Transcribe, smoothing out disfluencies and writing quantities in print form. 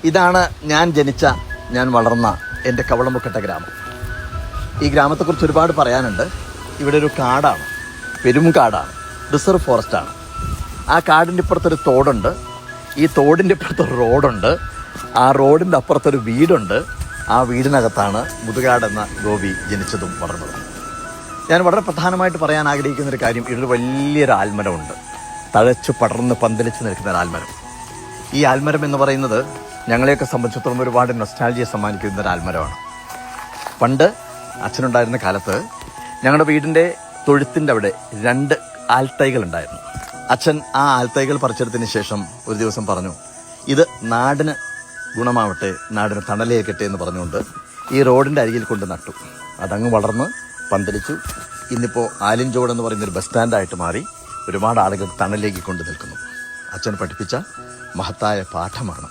ഇതാണ് ഞാൻ വളർന്ന എൻ്റെ കവളമുക്കട്ട ഗ്രാമം. ഈ ഗ്രാമത്തെക്കുറിച്ച് ഒരുപാട് പറയാനുണ്ട്. ഇവിടെ ഒരു കാടാണ്, പെരും കാടാണ്, റിസർവ് ഫോറസ്റ്റാണ്. ആ കാടിൻ്റെ ഇപ്പുറത്തൊരു തോടുണ്ട്, ഈ തോടിൻ്റെ ഇപ്പുറത്തൊരു റോഡുണ്ട്, ആ റോഡിൻ്റെ അപ്പുറത്തൊരു വീടുണ്ട്. ആ വീടിനകത്താണ് മുതുകാട് എന്ന ഗോപി ജനിച്ചതും വളർന്നതും. ഞാൻ വളരെ പ്രധാനമായിട്ട് പറയാൻ ആഗ്രഹിക്കുന്നൊരു കാര്യം, ഇവിടെ വലിയൊരു ആൽമരമുണ്ട്, തഴച്ചു പടർന്ന് പന്തലിച്ച് നിൽക്കുന്ന ഒരു ആൽമരം. ഈ ആൽമരം എന്ന് പറയുന്നത് ഞങ്ങളെയൊക്കെ സംബന്ധിച്ചിടത്തോളം ഒരുപാട് നൊസ്റ്റാൾജിയ സമ്മാനിക്കുന്ന ഒരു ആൽമരമാണ്. പണ്ട് അച്ഛനുണ്ടായിരുന്ന കാലത്ത് ഞങ്ങളുടെ വീടിൻ്റെ തൊഴുത്തിൻ്റെ അവിടെ 2 ആൽത്തൈകൾ ഉണ്ടായിരുന്നു. അച്ഛൻ ആ ആൽത്തൈകൾ പറിച്ചെടുത്തതിന് ശേഷം ഒരു ദിവസം പറഞ്ഞു, ഇത് നാടിന് ഗുണമാവട്ടെ, നാടിന് തണലേക്കട്ടെ എന്ന് പറഞ്ഞുകൊണ്ട് ഈ റോഡിൻ്റെ അരികിൽ കൊണ്ട് നട്ടു. അതങ്ങ് വളർന്ന് പന്തലിച്ചു. ഇന്നിപ്പോൾ ആലിൻചോട് എന്ന് പറയുന്നൊരു ബസ് സ്റ്റാൻഡായിട്ട് മാറി ഒരുപാട് ആളുകൾ തണലേക്ക് കൊണ്ട് നിൽക്കുന്നു. അച്ഛൻ പഠിപ്പിച്ച മഹത്തായ പാഠമാണ്